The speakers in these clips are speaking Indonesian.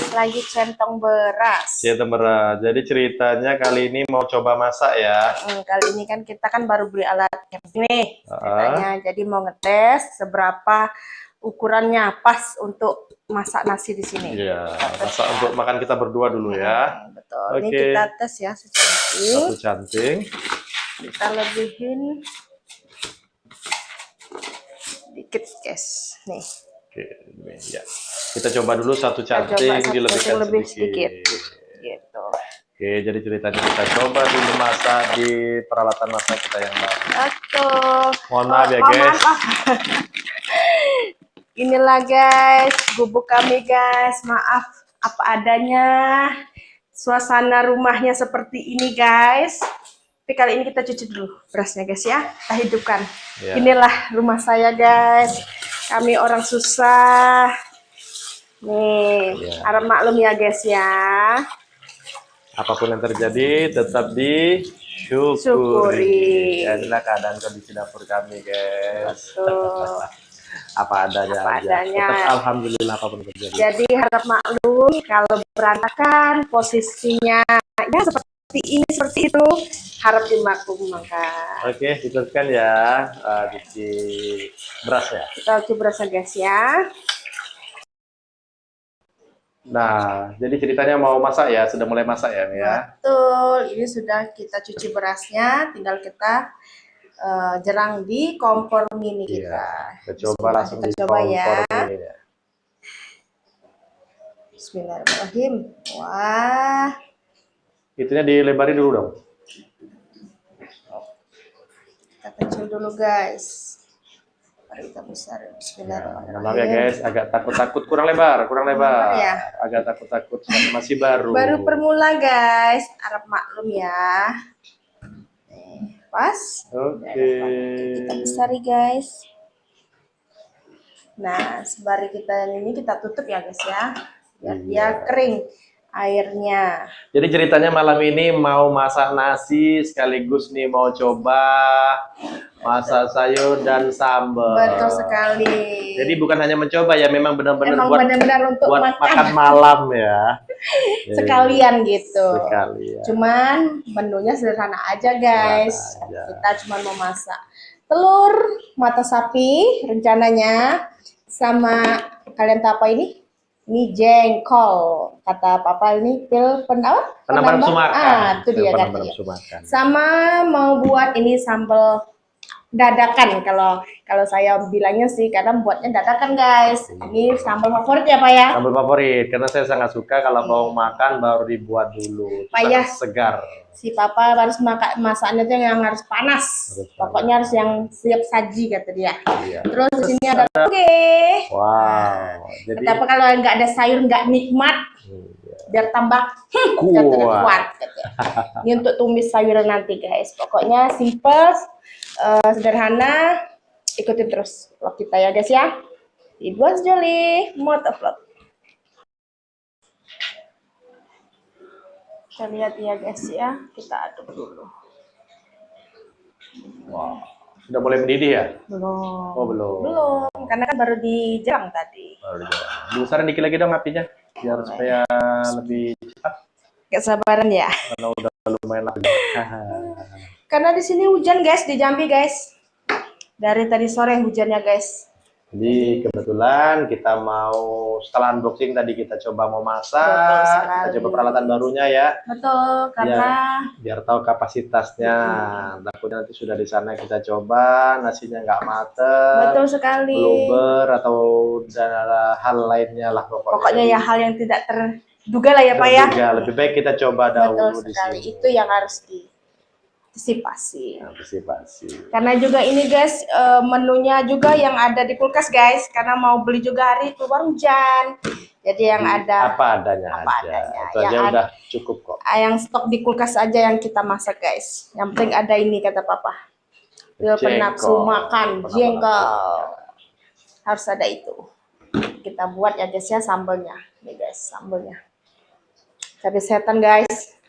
Lagi centong beras. Centong beras. Jadi ceritanya kali ini mau coba masak ya. Kali ini kan kita kan baru beli alat camping nih. Ceritanya. Jadi mau ngetes seberapa ukurannya pas untuk masak nasi di sini. Iya, masak untuk makan kita berdua dulu ya. Betul. Ini kita tes ya secanting. Satu canting. Kita lebihin dikit guys. Nih. Oke, ini ya. Kita coba dulu satu canting dilebihkan lebih sedikit. Gitu. Oke, jadi ceritanya kita coba dulu masak di peralatan masak kita yang baru. Mohon maaf ya guys. Inilah guys, bubuk kami guys. Maaf apa adanya. Suasana rumahnya seperti ini guys. Tapi kali ini kita cuci dulu berasnya guys ya. Kita hidupkan. Ya. Inilah rumah saya guys. Kami orang susah. Nih, harap maklum ya guys ya. Apapun yang terjadi tetap disyukuri. Inilah keadaan kondisi dapur kami guys. Betul. Apa adanya aja. Tetap alhamdulillah apapun yang terjadi. Jadi harap maklum kalau berantakan posisinya ya seperti ini seperti itu, harap dimaklumkan. Oke, diteruskan ya. Cuci beras ya. Kita cuci berasnya guys ya. Nah, jadi ceritanya mau masak ya, sudah mulai masak ya, Mia? Betul, ini sudah kita cuci berasnya, tinggal kita jerang di kompor mini kita. Kita coba langsung di kompor ya. Mini ya. Bismillahirrahmanirrahim. Wah. Itunya dilebarin dulu dong. Kita kecil dulu guys. Baru kita besar. Bismillahirrahmanirrahim. Maaf ya guys, agak takut-takut kurang lebar. Ya. Agak takut-takut masih baru. Baru permula guys, harap maklum ya. Pas. Oke. Kita besari guys. Nah, sembari kita ini kita tutup ya guys ya. Biar dia kering airnya. Jadi ceritanya malam ini mau masak nasi sekaligus nih mau coba masak sayur dan sambal. Betul sekali. Jadi bukan hanya mencoba ya, memang benar-benar untuk buat makan malam ya. Sekalian gitu. Sekalian. Cuman menunya sederhana aja guys. Kita cuma mau masak telur mata sapi rencananya, sama kalian tahu apa ini? Ini jengkol, kata papa ini penambah nafsu makan. Itu dia katanya. Sama mau buat ini sambal dadakan, kalau saya bilangnya sih, karena buatnya dadakan guys. Ini sambal favorit ya Pak ya? Sambal favorit, karena saya sangat suka kalau mau makan baru dibuat dulu. Payah. Segar. Si papa harus masaknya tuh yang harus panas. Pokoknya harus yang siap saji kata dia. Iya. Terus di sini ada toge. Wow. Jadi kenapa kalau nggak ada sayur nggak nikmat? Biar tambah kuat. Ini untuk tumis sayur nanti guys. Pokoknya simple, sederhana. Ikutin terus vlog kita ya guys ya. Ibu Joli Motovlog. Kita lihat ya guys ya, kita aduk dulu. Wow, sudah mulai mendidih ya? Belum. Oh belum. Belum, karena kan baru dijerang tadi. Baru dijerang. Dibesarin dikit lagi dong apinya, biar supaya lebih cepat. Gak sabaran ya? Karena udah lumayan lagi. Karena di sini hujan guys, di Jambi guys. Dari tadi sore hujannya guys. Jadi kebetulan kita mau setelah unboxing tadi kita coba mau masak, kita coba peralatan barunya ya. Betul, karena biar tahu kapasitasnya. Takutnya nanti sudah di sana kita coba nasinya nggak mateng. Betul sekali. Bluber atau hal lainnya lah pokoknya. Pokoknya ya hal yang tidak terduga lah ya Pak ya. Lebih baik kita coba dahulu di sini. Itu yang harus antisipasi. Karena juga ini guys, menunya juga yang ada di kulkas guys, karena mau beli juga hari keluar hujan. Jadi yang ada apa adanya. Itu aja udah cukup kok. Yang stok di kulkas aja yang kita masak guys. Yang penting ada ini kata papa. Penafsu makan jengkol. Harus ada itu. Kita buat ya guys ya sambalnya. Nih guys, sambalnya. Cabai setan guys.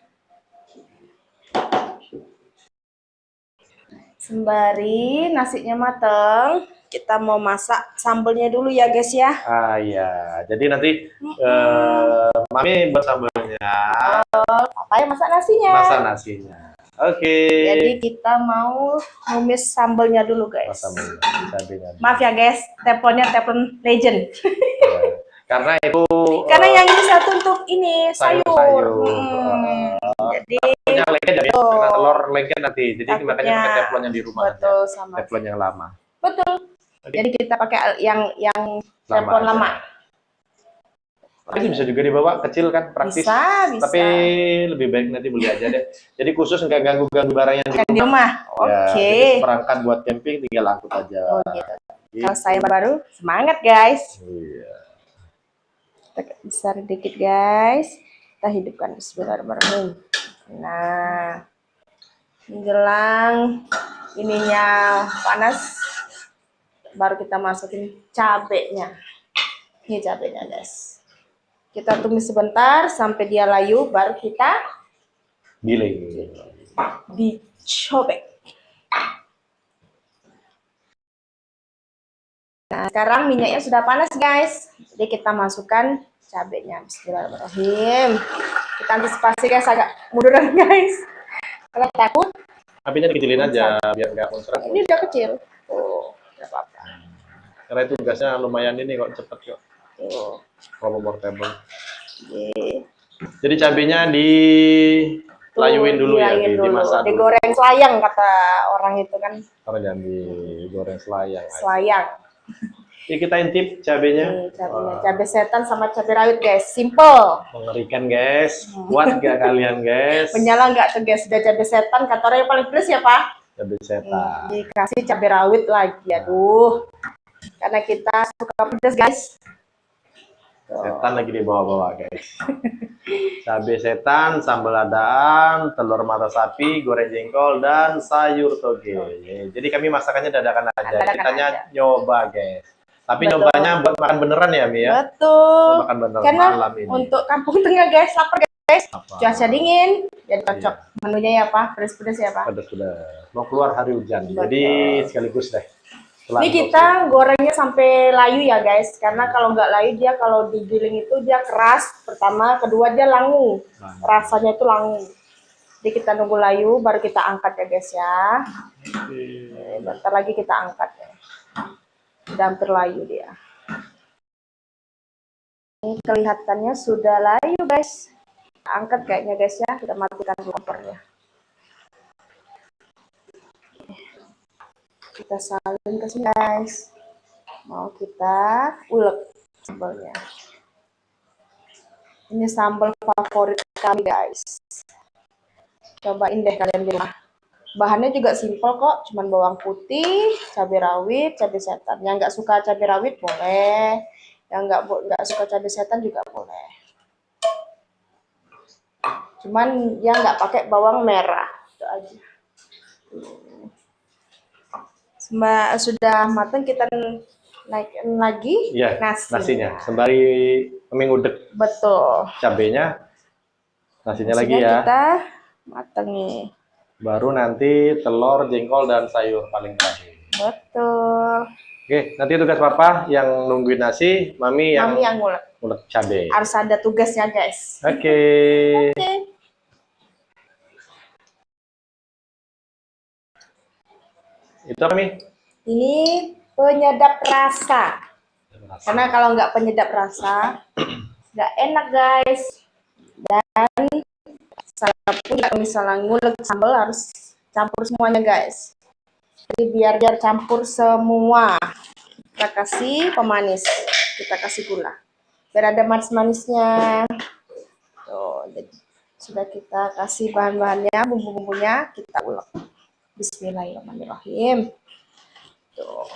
Sembari nasinya mateng, kita mau masak sambelnya dulu ya guys ya. Ah iya, jadi nanti Mami buat sambelnya, Apa yang masak nasinya? masak nasinya. Oke. Jadi kita mau numis sambelnya dulu guys. Sambelnya, cabenya. Maaf ya guys, teflonnya teflon legend. Ya, karena itu Karena yang ini satu untuk ini sayur. Jadi telurnya lengket ya, karena telur lengket nanti. Jadi makanya takutnya pakai teflon yang di rumah betul aja. sama. Teflon yang lama. Betul. Jadi kita pakai yang teflon lama. Tapi bisa juga dibawa kecil kan, praktis. Bisa. Tapi lebih baik nanti beli aja deh. Jadi khusus nggak ganggu-ganggu barang yang Di rumah. Ya, Oke. jadi perangkat buat camping tinggal angkut aja. Oh gitu. Kalau saya baru semangat guys. Iya. Kita besar dikit guys. Kita hidupkan bismillahirrahmanirrahim. Nah, menjelang ininya panas, baru kita masukin cabenya. Ini cabenya guys. Kita tumis sebentar sampai dia layu, baru kita Giling. dicobek. Nah, sekarang minyaknya sudah panas guys. Jadi kita masukkan cabenya. Bismillahirrahmanirrahim. Kita antisipasi guys, agak munduran guys. Kalau takut, Apinya dikecilin aja biar nggak muncrat. ini udah kecil. Tuh, nggak apa-apa. Karena itu gasnya lumayan ini kok, cepet kok. Tuh. Kalau portable. Oke. Jadi cabenya dilayuin dulu ya, Dilayuin dulu. dimasak dulu. Digoreng selayang kata orang itu kan. Karena jangan digoreng selayang. Selayang. Ini kita intip cabenya. Cabenya. Cabai setan sama cabai rawit guys. Simple. Mengerikan guys. Kuat gak kalian guys? Menyala nggak tuh guys? Sudah cabai setan. Kata orang yang paling pedes ya Pak? Cabai setan. Dikasih cabai rawit lagi. Aduh. Karena kita suka pedes guys. Setan lagi dibawa-bawa guys. Cabai setan, sambal adaan, telur mata sapi, goreng jengkol, dan sayur toge. Jadi kami masakannya dadakan aja. Dadakan Kitanya aja. nyoba guys. Tapi Betul. nyobanya buat makan beneran ya Mi ya? Betul. Makan beneran Karena malam ini. untuk kampung tengah guys, lapar guys. Apa? Cuaca dingin, jadi cocok. Menunya ya Pak, pedes-pedes ya Pak. Pedas. Mau keluar hari hujan. Betul. Jadi sekaligus deh. Ini kita gorengnya sampai layu ya guys, karena kalau nggak layu dia kalau digiling itu dia keras. Pertama, kedua dia langu, rasanya itu langu. Jadi kita nunggu layu, baru kita angkat ya guys ya. Bentar lagi kita angkat ya. Udah hampir layu dia. Ini kelihatannya sudah layu guys. Angkat kayaknya guys ya, kita matikan kompornya. Kita salin ke sini guys. Mau kita ulek sambalnya. Ini sambal favorit kami guys. Cobain deh kalian di rumah. Bahannya juga simpel kok, cuman bawang putih, cabai rawit, cabai setan. Yang nggak suka cabai rawit boleh, yang nggak suka cabai setan juga boleh. Cuman yang nggak pakai bawang merah, itu aja. Sudah matang, kita naikin lagi Iya, nasinya. Sembari mengudek Betul. cabenya, nasinya lagi ya. Kita matang nih. Baru nanti telur, jengkol, dan sayur paling terakhir. Betul. Oke, nanti tugas Papa yang nungguin nasi, Mami yang ngulek cabai. Harus ada tugasnya guys. Oke. Oke. Itu apa Mi? Ini penyedap rasa. Karena kalau nggak penyedap rasa, nggak enak guys. Dan saya pun kalau misalnya ngulek sambal harus campur semuanya guys. Jadi biar campur semua. Kita kasih pemanis, kita kasih gula. Biar ada manis-manisnya. Tuh, jadi sudah kita kasih bahan-bahannya, bumbu-bumbunya, kita ulek. Bismillahirrahmanirrahim. Tuh.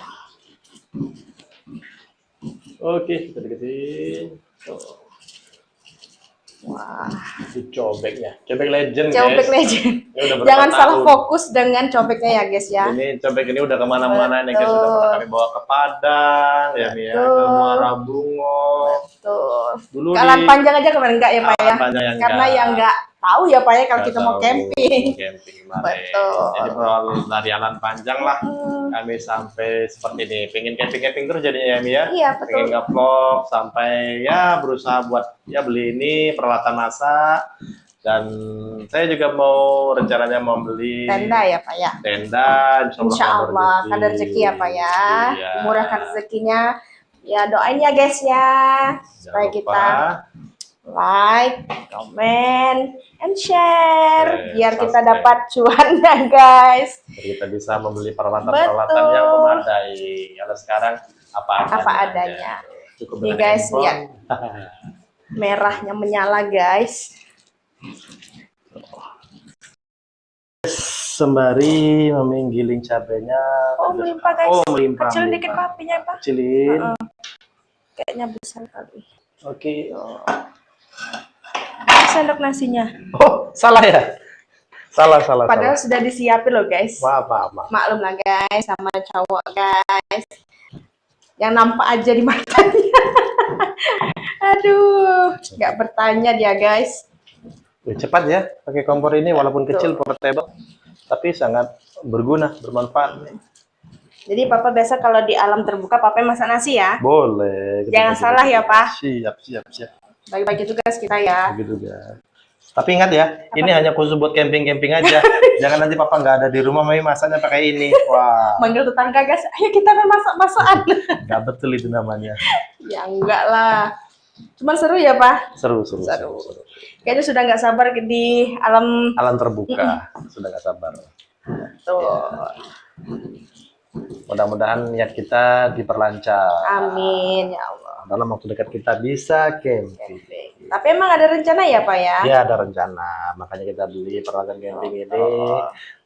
Oke, kita deketin. Tuh. Wah, Itu cobeknya. Cobek legend cobek guys. legend. Ini udah berapa Jangan salah tahun. fokus dengan cobeknya ya guys ya. Ini cobek ini udah kemana-mana nih guys. Sudah pernah kami bawa ke Padang, ya Mi ya, ke Betul. Muara Bungo. Tuh. Dulu Kalan panjang aja kemarin enggak ya Pak ya? Kalan Panjang yang Karena enggak. yang enggak tahu ya Pak ya kalau Nggak kita mau tahu, camping. camping kemarin. Betul. Jadi berawal dari jalan panjang lah. kami sampai seperti ini. Pengen camping-camping terus jadinya ya, Mi ya? Iya, betul. Pengen nge-vlog sampai ya berusaha buat ya beli ini peralatan masak. Dan saya juga mau rencananya mau beli Tenda ya Pak ya. tenda, Insya Allah kan rezeki ya Pak ya. Iya. Murahkan rezekinya. Ya doain ya guys ya. Supaya Jangan lupa kita like, comment, and share. Biar kita subscribe. dapat cuannya guys. Biar kita bisa membeli peralatan-peralatan yang memadai. Kalau sekarang apa adanya. Cukup Nih dengan guys, handphone. lihat. Merahnya menyala guys. Sembari menggiling cabenya. Oh melimpah guys. Oh melimpah. Kecilin dikit papinya Pak. Kecilin. Kayaknya besar kali. Oke. Sendok nasinya. Oh salah ya? Salah. Padahal sudah disiapin loh guys. Maaf. Maklum lah guys, sama cowok guys. Yang nampak aja di matanya. Aduh, nggak bertanya dia guys. Cepat ya, pakai kompor ini walaupun kecil, portable, tapi sangat berguna, bermanfaat. Jadi Papa biasa kalau di alam terbuka Papa masak nasi ya? Boleh. Jangan salah ya Pak. Siap. Bagi-bagi tugas kita ya. Begitu ya. Tapi ingat ya, ini hanya khusus buat camping-camping aja. Jangan nanti Papa nggak ada di rumah, Mami masaknya pakai ini. Wah. Manggil tetangga guys, ayo kita masak-masakan. Nggak betul itu namanya. Ya enggak lah. Cuma seru ya Pak? Seru. Kayaknya sudah nggak sabar di alam terbuka. Sudah nggak sabar. Tuh. Mudah-mudahan niat kita diperlancar. Amin ya Allah. Dalam waktu dekat kita bisa camping. Tapi emang ada rencana ya Pak ya? Ya ada rencana, makanya kita beli peralatan camping ini.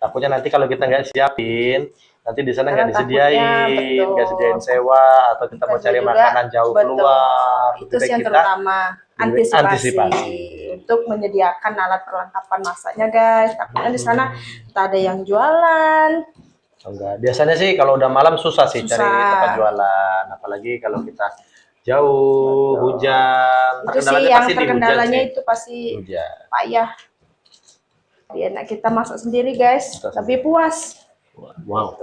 Takutnya nanti kalau kita nggak siapin, nanti di sana nggak disediain, nggak sediain sewa, atau kita mau cari makanan jauh keluar. Itu sih yang terutama, antisipasi untuk menyediakan alat perlengkapan masaknya guys. Takutnya di sana tak ada yang jualan. Enggak, biasanya sih kalau udah malam susah sih cari tempat jualan, apalagi kalau kita jauh, hujan. Itu sih yang terkendalanya itu pasti hujan. Payah. Jadi enak kita masak sendiri guys, tapi puas. Wow.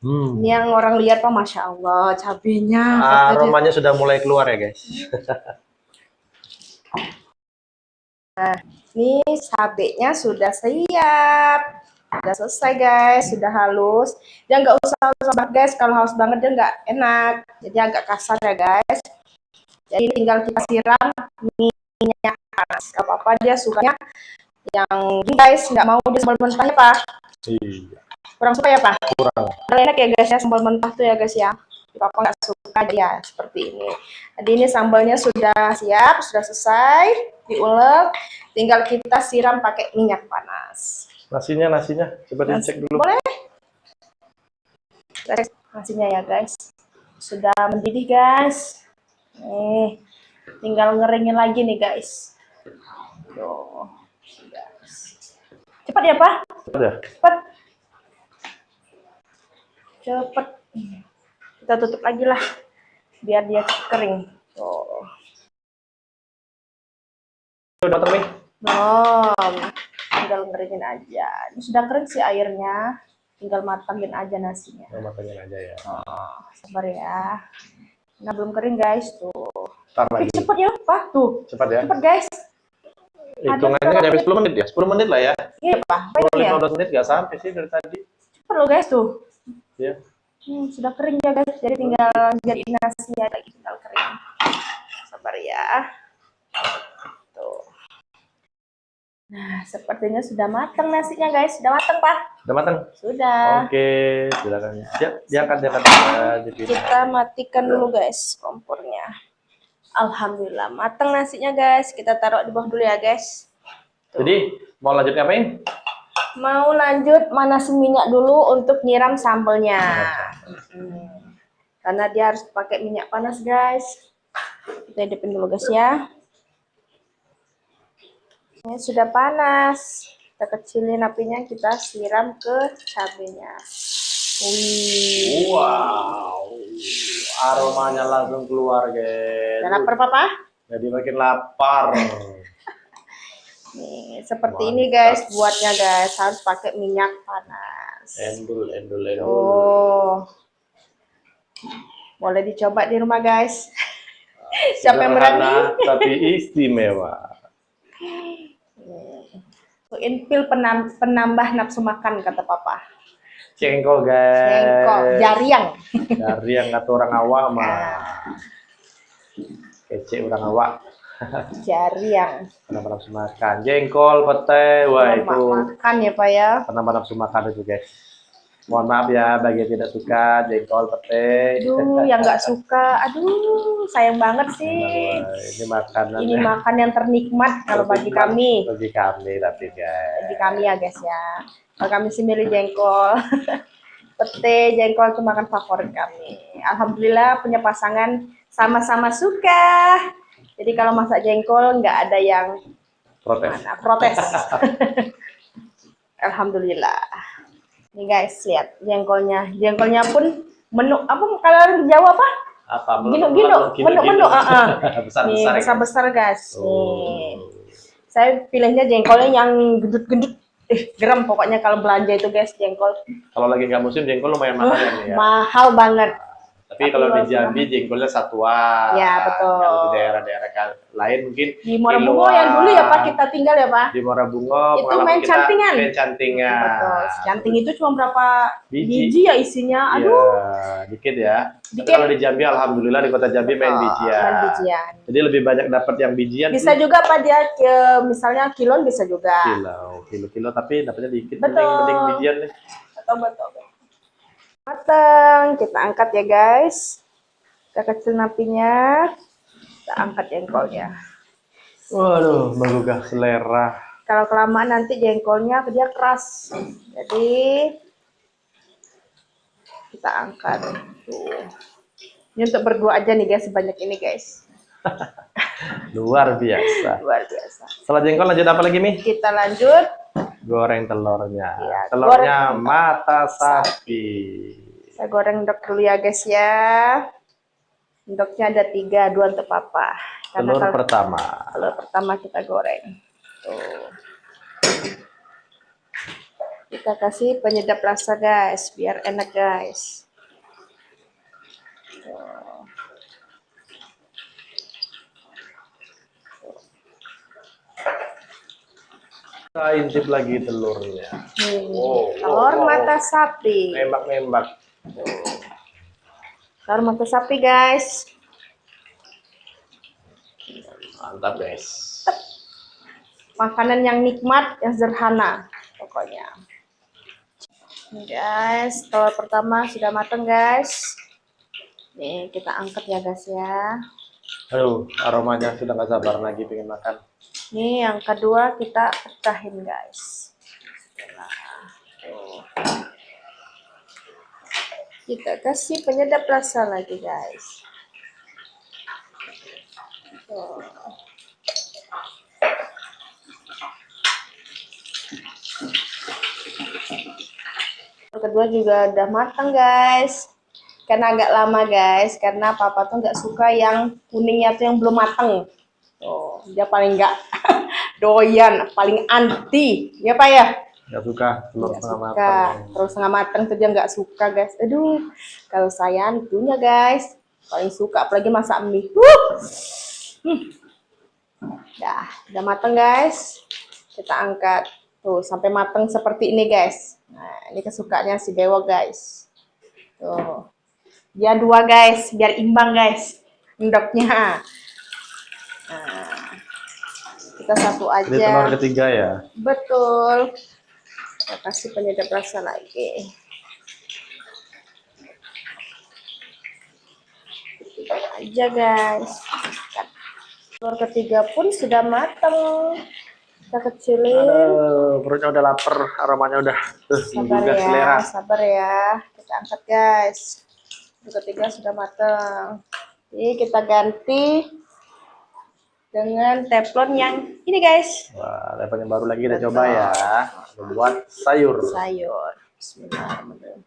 Ini yang orang lihat Pak, Masya Allah, cabenya. Aromanya sudah mulai keluar ya guys. Nah, ini cabenya sudah siap. Sudah selesai guys, sudah halus. Dia nggak usah halus banget guys, kalau halus banget dia nggak enak. Jadi agak kasar ya guys. Jadi tinggal kita siram minyak panas. Gak apa-apa, dia sukanya yang guys, nggak mau dia sambal mentahnya Pak. Iya. Kurang suka ya Pak? Kurang. Enak ya guys ya sambal mentah tuh ya guys ya. Papa nggak suka ya seperti ini. Jadi ini sambalnya sudah siap, sudah selesai diulek. Tinggal kita siram pakai minyak panas. Nasinya, coba dicek dulu. Boleh? Nasinya ya guys, sudah mendidih guys. Tinggal ngeringin lagi nih guys. Tuh, guys. Cepat ya Pak? Cepet. Kita tutup lagi lah, biar dia kering. Tuh. Udah matang nih? Belum. Tinggal ngeringin aja. Ini sudah kering sih airnya. Tinggal matangin aja nasinya. Matangin aja ya. Sabar ya. Nah belum kering guys tuh. Lagi. Cepet ya Pak tuh. Cepat ya. Cepet guys. Hitungannya nggak sampai 10 menit ya? 10 menit lah ya. Iya Pak. 15 menit nggak sampai sih dari tadi. Cepet loh guys tuh. Iya. Sudah kering ya guys. Jadi tinggal jadi nasinya lagi tinggal kering. Sabar ya. Tuh. Nah, sepertinya sudah matang nasinya guys. Sudah matang Pak? Sudah matang? Sudah. Oke, silakan. Diangkat. Kita matikan dulu guys kompornya. Alhamdulillah matang nasinya guys. Kita taruh di bawah dulu ya guys. Tuh. Jadi mau lanjut ngapain? Mau lanjut manasin minyak dulu untuk nyiram sambelnya. Karena dia harus pakai minyak panas guys. Kita hidupin dulu guys ya. Ini sudah panas. Kita kecilin apinya, kita siram ke cabenya. Wih. Wow. Aromanya langsung keluar, guys. Udah lapar Papa? Jadi makin lapar. Nih, seperti ini guys buatnya guys. Harus pakai minyak panas. Endul, endul, endul. Oh, boleh dicoba di rumah guys. Siapa yang berani? Sederhana tapi istimewa. Inpil penambah nafsu makan kata papa. Jengkol guys. Jengkol, jariang. Dari yang kata orang awak mah. Kece orang awak. Jariang. Penambah nafsu makan. Jengkol, pete, wah itu. Makan ya pak ya. Penambah nafsu makan itu guys. Mohon maaf ya bagi yang tidak suka jengkol, pete. Aduh, yang nggak suka, aduh, sayang banget sih. Ini makanan. Ini makan yang ternikmat kalau bagi kami. Bagi kami tapi guys. Bagi kami ya guys ya. Kalau kami sih milih jengkol. Pete, jengkol itu makan favorit kami. Alhamdulillah punya pasangan sama-sama suka. Jadi kalau masak jengkol nggak ada yang protes. Alhamdulillah. Nih guys, lihat jengkolnya. Jengkolnya pun menu apa kalau Jawa apa? Apa? Gino-gino, menu-menu. Besar-besar. Nih, besar-besar guys. Oh. Nih. Saya pilihnya jengkolnya yang gendut-gendut. Geram pokoknya kalau belanja itu guys jengkol. Kalau lagi nggak musim jengkol lumayan mahal ya nih ya. Mahal banget. Tapi kalau di Jambi jengkolnya satuan. Ya betul. Kalau di daerah-daerah lain mungkin di Morabungo yang dulu ya Pak kita tinggal ya Pak. Di Morabungo itu main cantingan. Main cantingan. Betul. Canting itu cuma berapa biji ya isinya. Aduh. Ya, dikit ya. Dikit. Kalau di Jambi alhamdulillah di kota Jambi main bijian. Main bijian. Jadi lebih banyak dapat yang bijian. Bisa juga Pak dia misalnya kilon bisa juga. Kilo tapi dapatnya dikit. Betul. Mending bijian nih. Betul. Matang, kita angkat ya guys. Kita kecil napinya, kita angkat jengkolnya. Waduh, menggugah selera. Kalau kelamaan nanti jengkolnya dia keras. Jadi kita angkat. Tuh. Ini untuk berdua aja nih guys, sebanyak ini guys. Luar biasa. Luar biasa. Setelah jengkol lanjut apa lagi nih? Kita lanjut goreng telurnya. Ya, telurnya mata sapi. Saya goreng endok dulu ya guys ya. Endoknya ada 3, 2 untuk papa. Telur pertama. Telur pertama kita goreng. Tuh. Kita kasih penyedap rasa guys, biar enak guys. Tuh. Kita intip lagi telurnya. Telur mata sapi. Nembak-nembak. Telur mata sapi guys. Mantap guys. Makanan yang nikmat, yang sederhana pokoknya. Nih guys, telur pertama sudah matang guys. Nih kita angkat ya guys ya. Aduh, aromanya sudah nggak sabar lagi pengen makan. Nih yang kedua kita pecahin guys. Kita kasih penyedap rasa lagi guys. Kedua juga udah matang guys. Karena agak lama guys, karena papa tuh nggak suka yang kuningnya tuh yang belum matang. Oh, dia paling nggak doyan, paling anti, ya Pak ya? Nggak suka telur setengah suka. matang. Terus setengah matang tuh dia nggak suka guys. Aduh, kalau saya itunya guys paling suka, apalagi masak mie. Udah matang guys. Kita angkat tuh sampai matang seperti ini guys. Nah, ini kesukaannya si Dewa guys. Tuh, dia 2 guys, biar imbang guys endoknya. Nah, kita satu aja. Ini telur ketiga ya? Betul. Kita kasih penyedap rasa lagi. Ketiga aja guys. Telur ketiga pun sudah matang. Kita kecilin. Aduh, perutnya udah lapar, aromanya udah menggugah selera. Sabar ya. Kita angkat guys. Telur ketiga sudah matang. Ini kita ganti dengan teflon yang ini guys. Wah, teflon yang baru lagi kita coba ya. Membuat sayur. Bismillahirrahmanirrahim.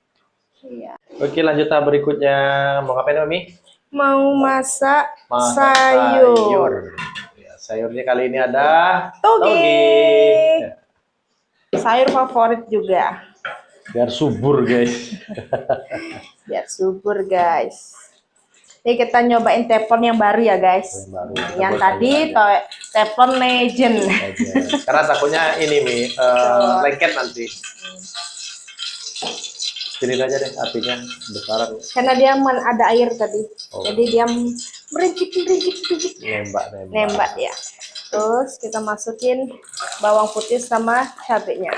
Iya. Oke, lanjut tahap berikutnya. Mau ngapain Mami? Mau masak sayur. Ya, sayurnya kali ini ada toge. Sayur favorit juga. Biar subur guys. Biar subur guys. Ini kita nyobain teflon yang baru ya guys. Yang baru. Yang Tebus tadi aja. teflon legend. Oke. Karena takutnya ini Mi lengket nanti. Pilih aja deh apinya besaran. Karena dia ada air tadi. Oh. Jadi dia merincik. Nembak. Ya. Terus kita masukin bawang putih sama cabenya.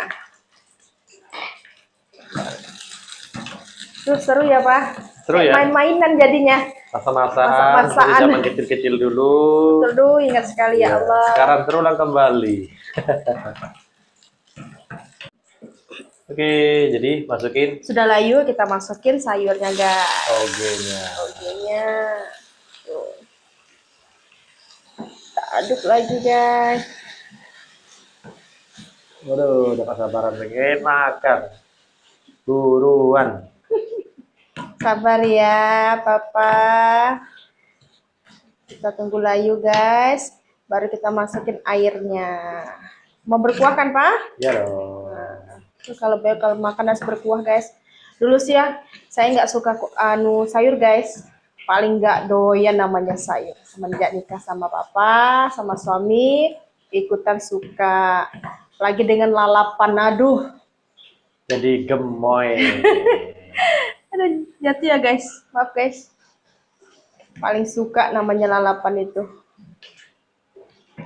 Terus seru ya Pak? Seru ya? Main-mainan jadinya. Masak-masakan dari zaman kecil-kecil dulu. Aduh, ingat sekali ya Allah. Sekarang terulang kembali. Oke, jadi masukin. Sudah layu, kita masukin sayurnya guys. Togenya. Tuh. Kita aduk lagi guys. Waduh, udah kesabaran pengen makan. Buruan. Sabar ya, Papa. Kita tunggu layu, guys. Baru kita masukin airnya. Mau berkuah kan, Pak? Ya dong. Kalau makan harus berkuah, guys. Dulu sih ya, saya nggak suka sayur, guys. Paling nggak doyan namanya sayur. Semenjak nikah sama Papa, sama suami, ikutan suka. Lagi dengan lalapan, aduh. Jadi gemoy. Ada jatuh ya guys, maaf guys. Paling suka namanya lalapan itu.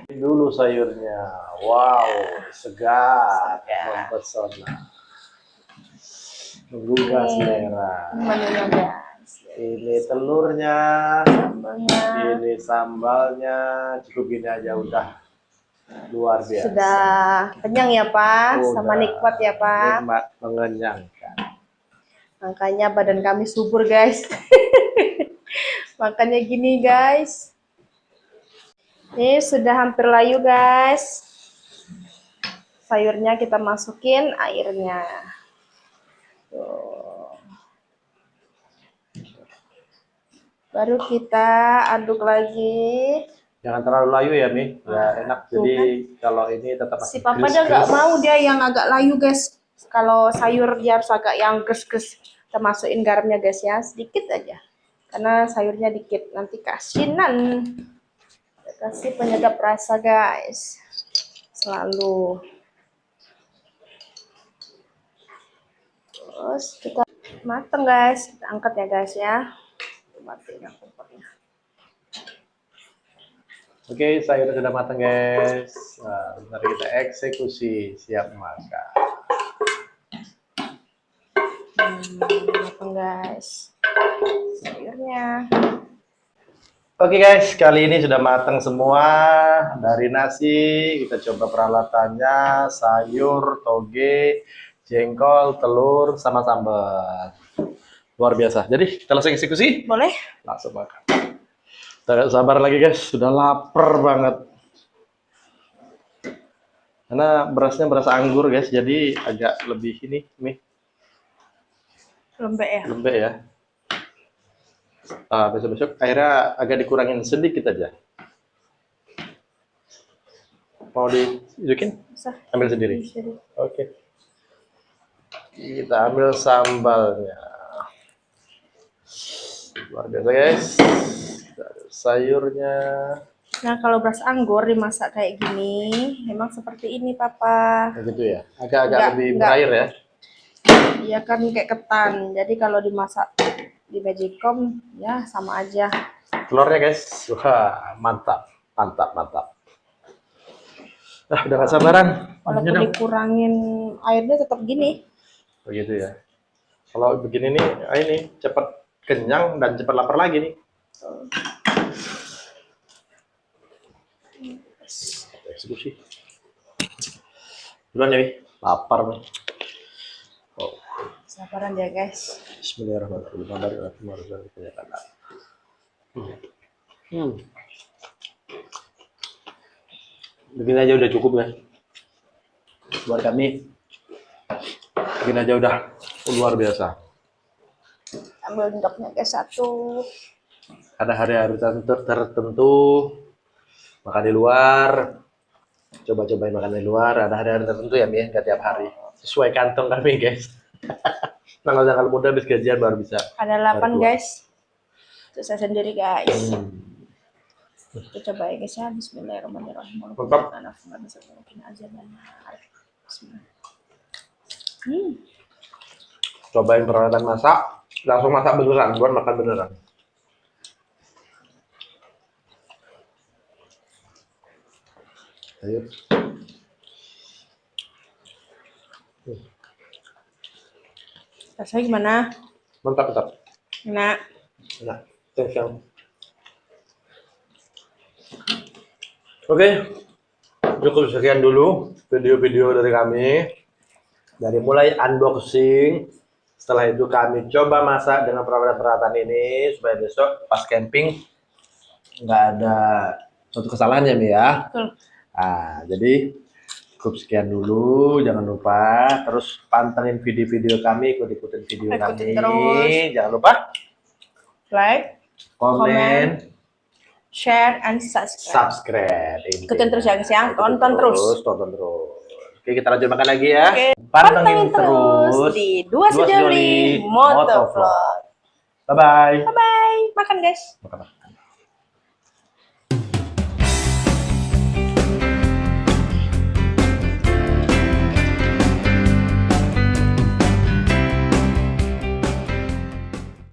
Dulu sayurnya, wow, segar, mempesona, menggugah selera. Menunya guys. Ini telurnya, Sambalnya. ini sambalnya, cukup gini aja udah luar biasa. Sudah kenyang ya Pak, sama nikmat ya Pak. Nikmat, mengenyangkan. Makanya badan kami subur guys. Makanya gini guys. Ini sudah hampir layu guys. Sayurnya kita masukin airnya. Tuh. Baru kita aduk lagi. Jangan terlalu layu ya Mi, ya enak. Jadi kalau ini tetap Si Papa dia nggak mau, dia yang agak layu guys. Kalau sayur dia harus agak yang gres-gres. Kita masukin garamnya guys ya, sedikit aja. Karena sayurnya dikit, nanti kasinan. Kita kasih penyedap rasa guys. Selalu. Terus kita mateng guys, kita angkat ya guys ya. Matiin kompornya. Oke, sayur sudah matang guys. Nah, mari kita eksekusi, siap makan. Matang guys. Sayurnya. Oke guys, kali ini sudah matang semua. Dari nasi, kita coba peralatannya, sayur, toge, jengkol, telur, sama sambal. Luar biasa. Jadi, kita langsung eksekusi? Boleh? Langsung makan. Tidak sabar lagi guys, sudah lapar banget. Karena berasnya beras anggur guys, jadi agak lebih ini, nih. Lembek ya? Lembek ya. Besok-besok airnya agak dikurangin sedikit aja. Mau dijukin? Bisa. Ambil sendiri. Oke. Kita ambil sambalnya. Luar biasa guys. Sayurnya. Nah, kalau beras anggur dimasak kayak gini, memang seperti ini, Papa. Begitu ya. Agak-agak lebih berair ya. Iya kan kayak ketan. Jadi kalau dimasak di magicom ya sama aja. Telurnya guys. Wah, mantap. Mantap. Udah gak sabaran. Walaupun dikurangin airnya tetap gini. Begitu ya. Kalau begini nih, ini cepat kenyang dan cepat lapar lagi nih. Eksekusi. Duluan ya, Wi. Lapar nih. Oh. Sabaran ya, guys. Bismillahirrahmanirrahim. Begini aja udah cukup kan? Buat kami. Begini aja udah luar biasa. Ambil endoknya guys satu. Ada hari-hari tertentu makan di luar, coba-cobain makan di luar. Ada hari-hari tertentu ya Mi, nggak tiap hari. Sesuai kantong kami guys. Tanggal-tanggal muda habis gajian baru bisa. Ada 8 Baru guys. Itu saya sendiri guys. Hmm. Kita coba ya guys ya. Bismillahirrahmanirrahim. Mantap. Cobain peralatan masak, langsung masak beneran, buat makan beneran. Ayo. Rasanya gimana? Mantap, mantap. Enak. Nah, thanks yang. Oke, cukup sekian dulu video-video dari kami. Dari mulai unboxing, setelah itu kami coba masak dengan peralatan-peralatan ini supaya besok pas camping nggak ada suatu kesalahan ya Mi ya. Betul. Nah, jadi cukup sekian dulu. Jangan lupa terus pantengin video-video kami, ikutin video Ikutin kami. terus. Jangan lupa Like, komen, share, and subscribe. Ikutin terus ya guys ya. Tonton terus. Tonton terus. Oke, kita lanjut makan lagi ya. Oke. Pantengin terus terus di Dua Sejoli Motovlog. Bye-bye. Bye bye. Makan guys. Makan.